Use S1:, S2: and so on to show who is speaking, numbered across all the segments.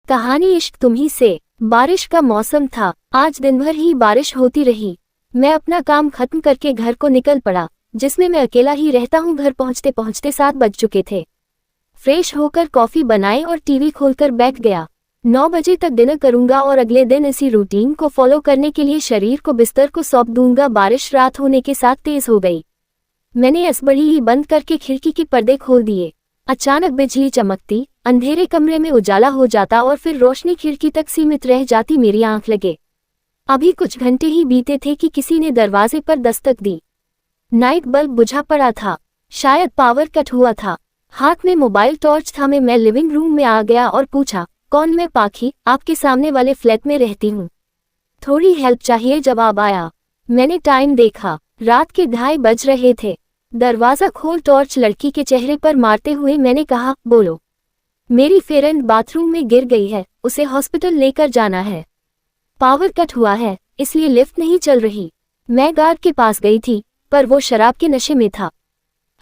S1: कहानी इश्क तुम्ही से। बारिश का मौसम था, आज दिन भर ही बारिश होती रही। मैं अपना काम खत्म करके घर को निकल पड़ा, जिसमें मैं अकेला ही रहता हूँ। घर पहुँचते पहुँचते 7 बज चुके थे। फ्रेश होकर कॉफ़ी बनाई और टीवी खोलकर बैठ गया। 9 बजे तक डिनर करूंगा और अगले दिन इसी रूटीन को फॉलो करने के लिए शरीर को बिस्तर को सौंप दूंगा। बारिश रात होने के साथ तेज हो गई। मैंने एसबड़ी ही बंद करके खिड़की के पर्दे खोल दिए। अचानक बिजली चमकती, अंधेरे कमरे में उजाला हो जाता और फिर रोशनी खिड़की तक सीमित रह जाती। मेरी आंख लगे। अभी कुछ घंटे ही बीते थे कि किसी ने दरवाजे पर दस्तक दी। नाइट बल्ब बुझा पड़ा था, शायद पावर कट हुआ था। हाथ में मोबाइल टॉर्च था। मैं लिविंग रूम में आ गया और पूछा, कौन? मैं पाखी, आपके सामने वाले फ्लैट में रहती हूँ, थोड़ी हेल्प चाहिए। जवाब आया। मैंने टाइम देखा, रात के 2:30 बज रहे थे। दरवाज़ा खोल टॉर्च लड़की के चेहरे पर मारते हुए मैंने कहा, बोलो। मेरी फ्रेंड बाथरूम में गिर गई है, उसे हॉस्पिटल लेकर जाना है। पावर कट हुआ है, इसलिए लिफ्ट नहीं चल रही। मैं गार्ड के पास गई थी, पर वो शराब के नशे में था।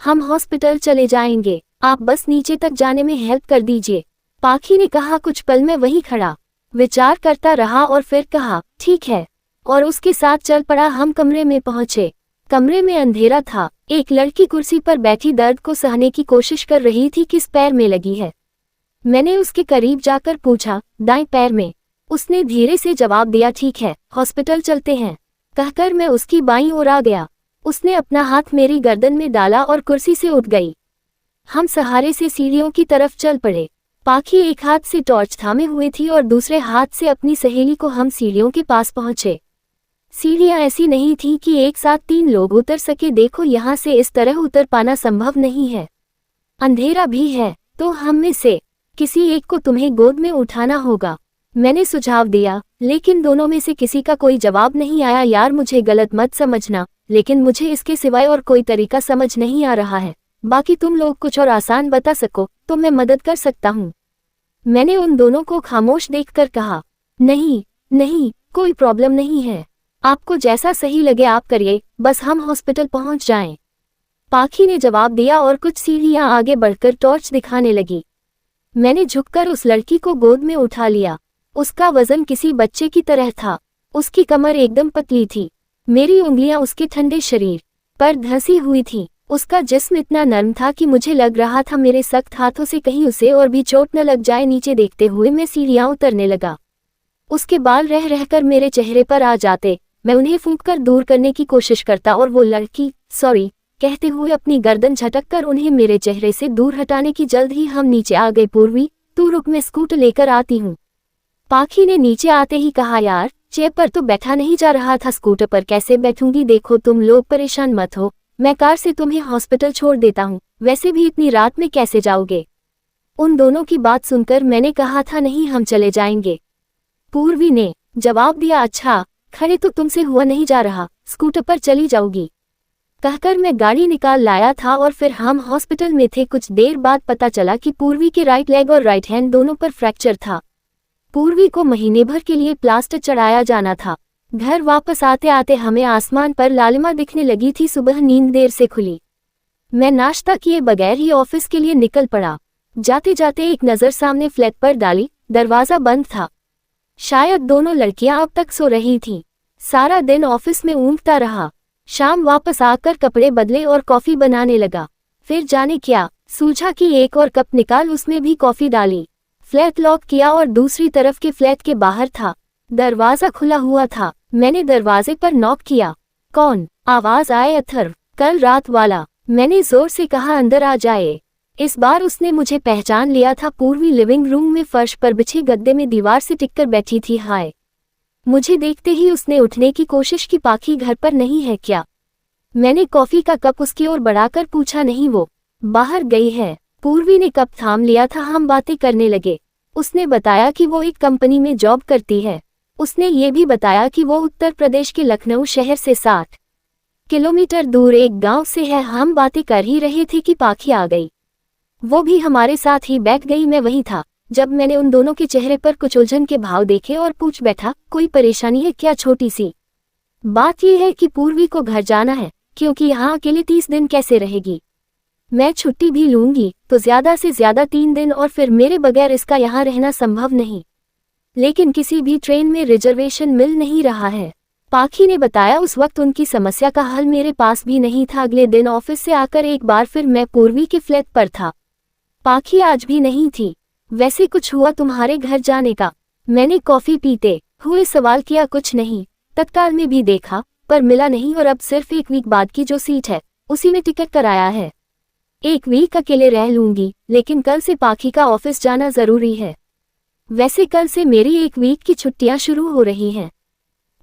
S1: हम हॉस्पिटल चले जाएंगे, आप बस नीचे तक जाने में हेल्प कर दीजिए। पाखी ने कहा। कुछ पल में वहीं खड़ा विचार करता रहा और फिर कहा, ठीक है, और उसके साथ चल पड़ा। हम कमरे में पहुंचे। कमरे में अंधेरा था। एक लड़की कुर्सी पर बैठी दर्द को सहने की कोशिश कर रही थी। किस पैर में लगी है? मैंने उसके करीब जाकर पूछा। दाएं पैर में। उसने धीरे से जवाब दिया। ठीक है, हॉस्पिटल चलते हैं, कहकर मैं उसकी बाईं ओर आ गया। उसने अपना हाथ मेरी गर्दन में डाला और कुर्सी से उठ गई। हम सहारे से सीढ़ियों की तरफ चल पड़े। पाखी एक हाथ से टॉर्च थामे हुए थी और दूसरे हाथ से अपनी सहेली को। हम सीढ़ियों के पास पहुंचे। सीढ़ियां ऐसी नहीं थी कि एक साथ 3 लोग उतर सके। देखो, यहाँ से इस तरह उतर पाना संभव नहीं है, अंधेरा भी है, तो हम में से किसी एक को तुम्हें गोद में उठाना होगा, मैंने सुझाव दिया। लेकिन दोनों में से किसी का कोई जवाब नहीं आया। यार, मुझे गलत मत समझना, लेकिन मुझे इसके सिवाय और कोई तरीका समझ नहीं आ रहा है। बाकी तुम लोग कुछ और आसान बता सको तो मैं मदद कर सकता हूँ। मैंने उन दोनों को खामोश देखकर कहा, नहीं नहीं, कोई प्रॉब्लम नहीं है, आपको जैसा सही लगे आप करिए, बस हम हॉस्पिटल पहुंच जाएं। पाखी ने जवाब दिया और कुछ सीढ़ियां आगे बढ़कर टॉर्च दिखाने लगी। मैंने झुककर उस लड़की को गोद में उठा लिया। उसका वजन किसी बच्चे की तरह था। उसकी कमर एकदम पतली थी। मेरी उंगलियां उसके ठंडे शरीर पर धंसी हुई थीं। उसका जिस्म इतना नर्म था कि मुझे लग रहा था मेरे सख्त हाथों से कहीं उसे और भी चोट न लग जाए। नीचे देखते हुए मैं सीढ़ियां उतरने लगा। उसके बाल रह रहकर मेरे चेहरे पर आ जाते। मैं उन्हें फूंककर दूर करने की कोशिश करता और वो लड़की सॉरी कहते हुए अपनी गर्दन झटककर उन्हें मेरे चेहरे से दूर हटाने की। जल्द ही हम नीचे आ गए। पूर्वी, तू रुक, मैं स्कूटर लेकर आती हूँ। पाखी ने नीचे आते ही कहा, यार, चेयर पर तो बैठा नहीं जा रहा था, स्कूटर पर कैसे बैठूंगी? देखो, तुम लोग परेशान मत हो, मैं कार से तुम्हें हॉस्पिटल छोड़ देता हूँ। वैसे भी इतनी रात में कैसे जाओगे? उन दोनों की बात सुनकर मैंने कहा था, नहीं, हम चले जाएंगे। पूर्वी ने जवाब दिया, अच्छा, खड़े तो तुमसे हुआ नहीं जा रहा, स्कूटर पर चली जाओगी, कहकर मैं गाड़ी निकाल लाया था और फिर हम हॉस्पिटल में थे। कुछ देर बाद पता चला कि पूर्वी के राइट लेग और राइट हैंड दोनों पर फ्रैक्चर था। पूर्वी को महीने भर के लिए प्लास्टर चढ़ाया जाना था। घर वापस आते आते हमें आसमान पर लालिमा दिखने लगी थी। सुबह नींद देर से खुली। मैं नाश्ता किए बगैर ही ऑफिस के लिए निकल पड़ा। जाते जाते एक नज़र सामने फ्लैट पर डाली। दरवाज़ा बंद था। शायद दोनों लड़कियां अब तक सो रही थीं। सारा दिन ऑफिस में ऊँघता रहा। शाम वापस आकर कपड़े बदले और कॉफ़ी बनाने लगा। फिर जाने क्या सूझा कि एक और कप निकाल उसमें भी कॉफ़ी डाली। फ्लैट लॉक किया और दूसरी तरफ के फ्लैट के बाहर था। दरवाज़ा खुला हुआ था। मैंने दरवाजे पर नॉक किया। कौन? आवाज़ आए, अथर्व, कल रात वाला। मैंने जोर से कहा, अंदर आ जाए। इस बार उसने मुझे पहचान लिया था। पूर्वी लिविंग रूम में फर्श पर बिछे गद्दे में दीवार से टिककर बैठी थी। हाय! मुझे देखते ही उसने उठने की कोशिश की। पाखी घर पर नहीं है क्या? मैंने कॉफ़ी का कप उसकी ओर बढ़ाकर पूछा। नहीं, वो बाहर गई है। पूर्वी ने कप थाम लिया था। हम बातें करने लगे। उसने बताया कि वो एक कंपनी में जॉब करती है। उसने ये भी बताया कि वो उत्तर प्रदेश के लखनऊ शहर से 60 किलोमीटर दूर एक गांव से है। हम बातें कर ही रहे थे कि पाखी आ गई। वो भी हमारे साथ ही बैठ गई। मैं वहीं था जब मैंने उन दोनों के चेहरे पर कुछ उलझन के भाव देखे और पूछ बैठा, कोई परेशानी है क्या? छोटी सी बात यह है कि पूर्वी को घर जाना है, क्योंकि यहाँ अकेले 30 दिन कैसे रहेगी। मैं छुट्टी भी लूंगी तो ज्यादा से ज्यादा 3 दिन, और फिर मेरे बगैर इसका यहाँ रहना संभव नहीं। लेकिन किसी भी ट्रेन में रिजर्वेशन मिल नहीं रहा है। पाखी ने बताया उस वक्त उनकी समस्या का हल मेरे पास भी नहीं था। अगले दिन ऑफिस से आकर एक बार फिर मैं पूर्वी के फ्लैट पर था। पाखी आज भी नहीं थी। वैसे कुछ हुआ तुम्हारे घर जाने का? मैंने कॉफी पीते हुए सवाल किया। कुछ नहीं, तत्काल में भी देखा पर मिला नहीं और अब सिर्फ एक वीक बाद की जो सीट है उसी में टिकट कराया है। एक वीक अकेले रह लूंगी, लेकिन कल से पाखी का ऑफिस जाना जरूरी है। वैसे कल से मेरी एक वीक की छुट्टियां शुरू हो रही हैं।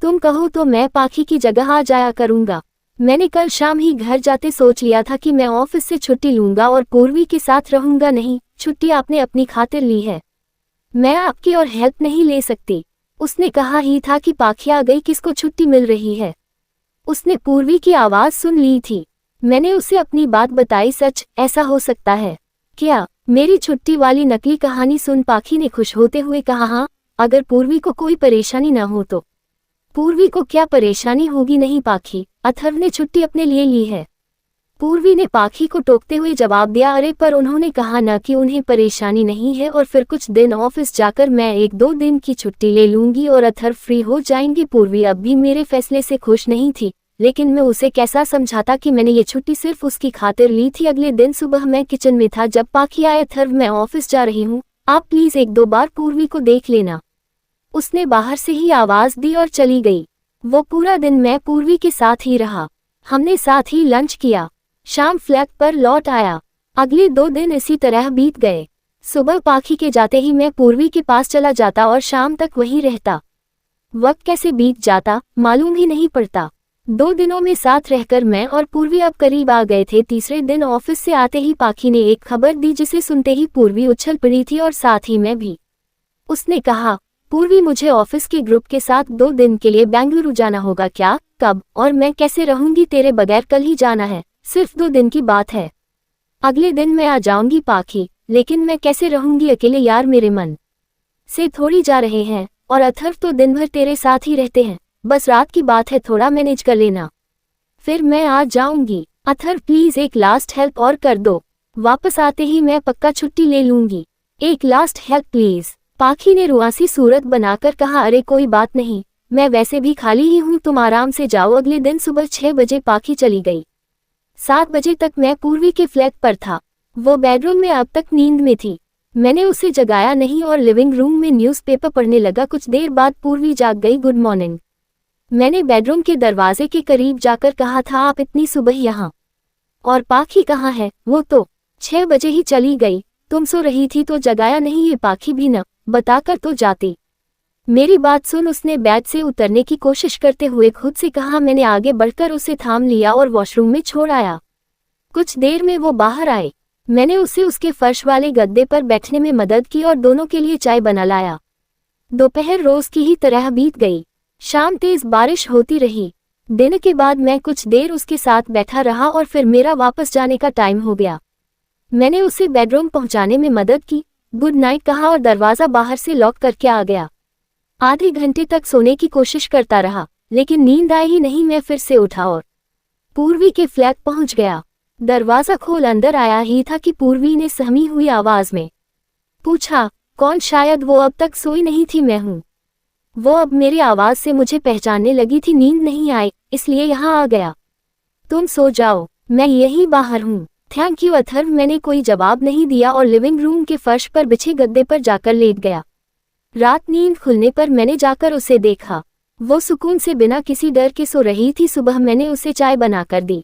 S1: तुम कहो तो मैं पाखी की जगह आ जाया करूंगा। मैंने कल शाम ही घर जाते सोच लिया था कि मैं ऑफिस से छुट्टी लूंगा और पूर्वी के साथ रहूंगा। नहीं, छुट्टी आपने अपनी खातिर ली है, मैं आपकी और हेल्प नहीं ले सकती। उसने कहा ही था कि पाखी आ गई, किसको छुट्टी मिल रही है। उसने पूर्वी की आवाज सुन ली थी। मैंने उसे अपनी बात बताई। सच ऐसा हो सकता है क्या? मेरी छुट्टी वाली नकली कहानी सुन पाखी ने खुश होते हुए कहा, हाँ, अगर पूर्वी को कोई परेशानी न हो तो। पूर्वी को क्या परेशानी होगी? नहीं पाखी, अथर्व ने छुट्टी अपने लिए ली है। पूर्वी ने पाखी को टोकते हुए जवाब दिया। अरे पर उन्होंने कहा ना कि उन्हें परेशानी नहीं है और फिर कुछ दिन ऑफिस जाकर मैं 1-2 दिन की छुट्टी ले लूंगी और अथर्व फ्री हो जाएंगे। पूर्वी अब भी मेरे फैसले से खुश नहीं थी, लेकिन मैं उसे कैसा समझाता कि मैंने ये छुट्टी सिर्फ उसकी खातिर ली थी। अगले दिन सुबह मैं किचन में था जब पाखी आया। अथर्व, मैं ऑफिस जा रही हूँ, आप प्लीज 1-2 बार पूर्वी को देख लेना। उसने बाहर से ही आवाज दी और चली गई। वो पूरा दिन मैं पूर्वी के साथ ही रहा। हमने साथ ही लंच किया। शाम फ्लैट पर लौट आया। अगले 2 दिन इसी तरह बीत गए। सुबह पाखी के जाते ही मैं पूर्वी के पास चला जाता और शाम तक वहीं रहता। वक्त कैसे बीत जाता मालूम ही नहीं पड़ता। 2 दिनों में साथ रहकर मैं और पूर्वी अब करीब आ गए थे। तीसरे दिन ऑफिस से आते ही पाखी ने एक खबर दी जिसे सुनते ही पूर्वी उछल पड़ी थी और साथ ही मैं भी। उसने कहा, पूर्वी मुझे ऑफिस के ग्रुप के साथ 2 दिन के लिए बेंगलुरु जाना होगा। क्या, कब और मैं कैसे रहूंगी तेरे बगैर? कल ही जाना है, सिर्फ 2 दिन की बात है। अगले दिन मैं आ जाऊंगी पाखी, लेकिन मैं कैसे रहूंगी अकेले? यार मेरे मन से थोड़ी जा रहे हैं और अथर्व तो दिन भर तेरे साथ ही रहते हैं। बस रात की बात है, थोड़ा मैनेज कर लेना, फिर मैं आ जाऊंगी। अथर्व प्लीज एक लास्ट हेल्प और कर दो, वापस आते ही मैं पक्का छुट्टी ले लूंगी। एक लास्ट हेल्प प्लीज। पाखी ने रुआसी सूरत बनाकर कहा। अरे कोई बात नहीं, मैं वैसे भी खाली ही हूँ, तुम आराम से जाओ। अगले दिन सुबह 6 बजे पाखी चली गई। 7 बजे तक मैं पूर्वी के फ्लैट पर था। वो बेडरूम में अब तक नींद में थी। मैंने उसे जगाया नहीं और लिविंग रूम में न्यूज़पेपर पढ़ने लगा। कुछ देर बाद पूर्वी जाग गई। Good morning. मैंने बेडरूम के दरवाजे के करीब जाकर कहा था, आप इतनी सुबह यहाँ? और पाखी कहाँ है? वो तो 6 बजे ही चली गई। तुम सो रही थी तो जगाया नहीं। ये पाखी भी न बताकर तो जाती। मेरी बात सुन। उसने बेड से उतरने की कोशिश करते हुए खुद से कहा। मैंने आगे बढ़कर उसे थाम लिया और वॉशरूम में छोड़ आया। कुछ देर में वो बाहर आए। मैंने उसे उसके फर्श वाले गद्दे पर बैठने में मदद की और दोनों के लिए चाय बना लाया। दोपहर रोज की ही तरह बीत गई। शाम तेज बारिश होती रही। दिन के बाद मैं कुछ देर उसके साथ बैठा रहा और फिर मेरा वापस जाने का टाइम हो गया। मैंने उसे बेडरूम पहुंचाने में मदद की, गुड नाइट कहा और दरवाजा बाहर से लॉक करके आ गया। आधे घंटे तक सोने की कोशिश करता रहा, लेकिन नींद आई ही नहीं। मैं फिर से उठा और पूर्वी के फ्लैट पहुंच गया। दरवाजा खोल अंदर आया ही था कि पूर्वी ने सहमी हुई आवाज में पूछा, कौन? शायद वो अब तक सोई नहीं थी। मैं हूं। वो अब मेरी आवाज से मुझे पहचानने लगी थी। नींद नहीं आई, इसलिए यहाँ आ गया। तुम सो जाओ, मैं यही बाहर हूँ। Thank you Atharva. मैंने कोई जवाब नहीं दिया और लिविंग रूम के फर्श पर बिछे गद्दे पर जाकर लेट गया। रात नींद खुलने पर मैंने जाकर उसे देखा। वो सुकून से बिना किसी डर के सो रही थी। सुबह मैंने उसे चाय बनाकर दी।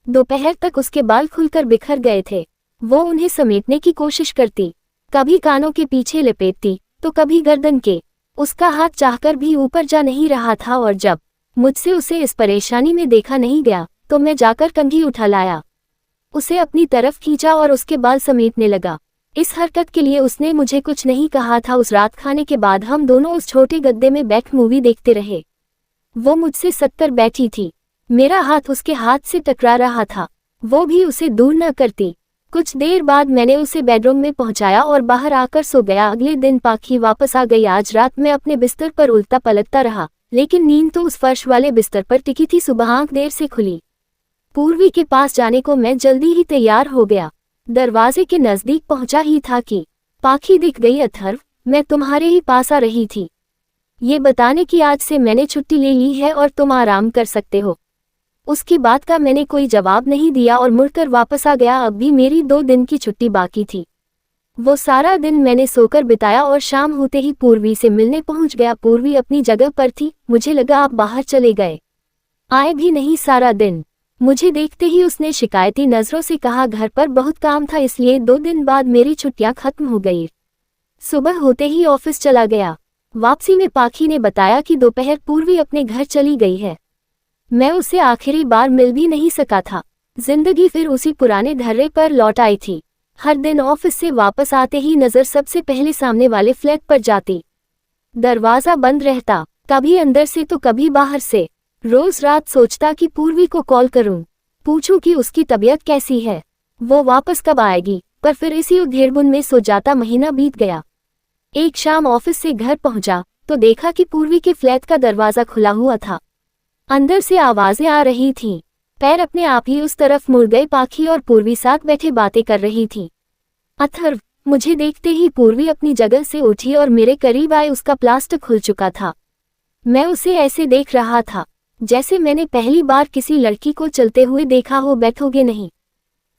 S1: दोपहर तक उसके बाल खुलकर बिखर गए थे। वो उन्हें समेटने की कोशिश करती, कभी कानों के पीछे लपेटती तो कभी गर्दन के। उसका हाथ चाहकर भी ऊपर जा नहीं रहा था और जब मुझसे उसे इस परेशानी में देखा नहीं गया तो मैं जाकर कंघी उठा लाया, उसे अपनी तरफ खींचा और उसके बाल समेटने लगा। इस हरकत के लिए उसने मुझे कुछ नहीं कहा था। उस रात खाने के बाद हम दोनों उस छोटे गद्दे में बैठ मूवी देखते रहे। वो मुझसे सटकर बैठी थी, मेरा हाथ उसके हाथ से टकरा रहा था। वो भी उसे दूर न करती। कुछ देर बाद मैंने उसे बेडरूम में पहुंचाया और बाहर आकर सो गया। अगले दिन पाखी वापस आ गई। आज रात मैं अपने बिस्तर पर उल्टा पलटता रहा, लेकिन नींद तो उस फर्श वाले बिस्तर पर टिकी थी। सुबह आंख देर से खुली। पूर्वी के पास जाने को मैं जल्दी ही तैयार हो गया। दरवाजे के नजदीक पहुंचा ही था कि पाखी दिख गई। अथर्व, मैं तुम्हारे ही पास आ रही थी, ये बताने कि आज से मैंने छुट्टी ले ली है और तुम आराम कर सकते हो। उसकी बात का मैंने कोई जवाब नहीं दिया और मुड़कर वापस आ गया। अब भी मेरी 2 दिन की छुट्टी बाकी थी। वो सारा दिन मैंने सोकर बिताया और शाम होते ही पूर्वी से मिलने पहुंच गया। पूर्वी अपनी जगह पर थी। मुझे लगा आप बाहर चले गए, आए भी नहीं सारा दिन। मुझे देखते ही उसने शिकायती नजरों से कहा, घर पर बहुत काम था इसलिए 2 दिन बाद मेरी छुट्टियां खत्म हो गई। सुबह होते ही ऑफिस चला गया। वापसी में पाखी ने बताया कि दोपहर पूर्वी अपने घर चली गई है। मैं उसे आखिरी बार मिल भी नहीं सका था। जिंदगी फिर उसी पुराने ढर्रे पर लौट आई थी। हर दिन ऑफिस से वापस आते ही नजर सबसे पहले सामने वाले फ्लैट पर जाती। दरवाजा बंद रहता, कभी अंदर से तो कभी बाहर से। रोज रात सोचता कि पूर्वी को कॉल करूं, पूछूं कि उसकी तबीयत कैसी है, वो वापस कब आएगी, पर फिर इसी उधेड़बुन में सो जाता। महीना बीत गया। एक शाम ऑफिस से घर पहुंचा तो देखा कि पूर्वी के फ्लैट का दरवाजा खुला हुआ था। अंदर से आवाजें आ रही थीं। पैर अपने आप ही उस तरफ मुड़ गए। पाखी और पूर्वी साथ बैठे बातें कर रही थी। अथर्व, मुझे देखते ही पूर्वी अपनी जगह से उठी और मेरे करीब आए। उसका प्लास्टर खुल चुका था। मैं उसे ऐसे देख रहा था जैसे मैंने पहली बार किसी लड़की को चलते हुए देखा हो। बैठोगे नहीं?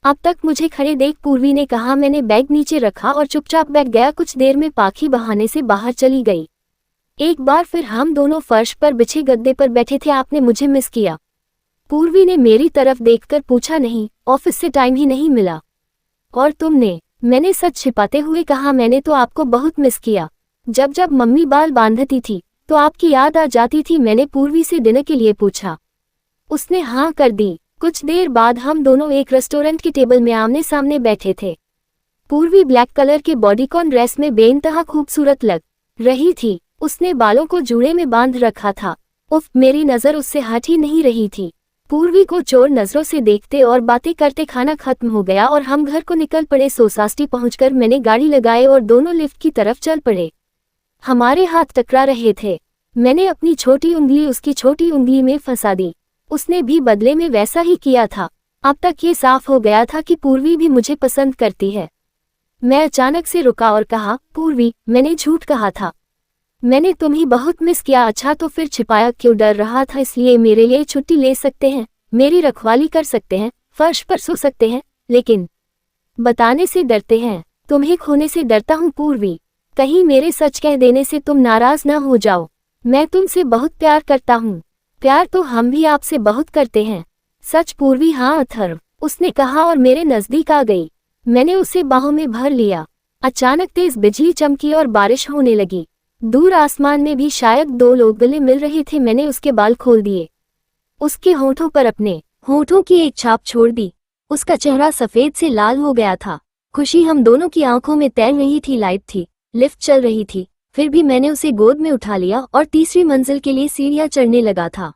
S1: अब तक मुझे खड़े देख पूर्वी ने कहा। मैंने बैग नीचे रखा और चुपचाप बैठ गया। कुछ देर में पाखी बहाने से बाहर चली गई। एक बार फिर हम दोनों फर्श पर बिछे गद्दे पर बैठे थे। आपने मुझे मिस किया? पूर्वी ने मेरी तरफ देखकर पूछा। नहीं, ऑफिस से टाइम ही नहीं मिला। और तुमने? मैंने सच छिपाते हुए कहा। मैंने तो आपको बहुत मिस किया। जब जब मम्मी बाल बांधती थी तो आपकी याद आ जाती थी। मैंने पूर्वी से डिनर के लिए पूछा। उसने हाँ कर दी। कुछ देर बाद हम दोनों एक रेस्टोरेंट की टेबल में आमने सामने बैठे थे। पूर्वी ब्लैक कलर के बॉडीकॉन ड्रेस में बेइंतहा खूबसूरत लग रही थी। उसने बालों को जूड़े में बांध रखा था। उफ, मेरी नजर उससे हट ही नहीं रही थी। पूर्वी को चोर नजरों से देखते और बातें करते खाना खत्म हो गया और हम घर को निकल पड़े। सोसाइटी पहुंचकर मैंने गाड़ी लगाई और दोनों लिफ्ट की तरफ चल पड़े। हमारे हाथ टकरा रहे थे। मैंने अपनी छोटी उंगली उसकी छोटी उंगली में फंसा दी। उसने भी बदले में वैसा ही किया था। अब तक ये साफ हो गया था कि पूर्वी भी मुझे पसंद करती है। मैं अचानक से रुका और कहा, पूर्वी, मैंने झूठ कहा था। मैंने तुम्हें बहुत मिस किया। अच्छा, तो फिर छिपाया क्यों? डर रहा था इसलिए। मेरे लिए छुट्टी ले सकते हैं, मेरी रखवाली कर सकते हैं, फर्श पर सो सकते हैं, लेकिन बताने से डरते हैं। तुम्हें खोने से डरता हूँ पूर्वी। कहीं मेरे सच कह देने से तुम नाराज न हो जाओ। मैं तुमसे बहुत प्यार करता हूँ। प्यार तो हम भी आपसे बहुत करते हैं। सच पूर्वी? हाँ अथर्व, उसने कहा और मेरे नजदीक आ गई। मैंने उसे बाहों में भर लिया। अचानक तेज बिजली चमकी और बारिश होने लगी। दूर आसमान में भी शायद 2 लोग गले मिल रहे थे। मैंने उसके बाल खोल दिए, उसके होठों पर अपने होठों की एक छाप छोड़ दी। उसका चेहरा सफेद से लाल हो गया था। खुशी हम दोनों की आंखों में तैर रही थी। लाइट थी, लिफ्ट चल रही थी, फिर भी मैंने उसे गोद में उठा लिया और तीसरी मंजिल के लिए सीढ़ियां चढ़ने लगा था।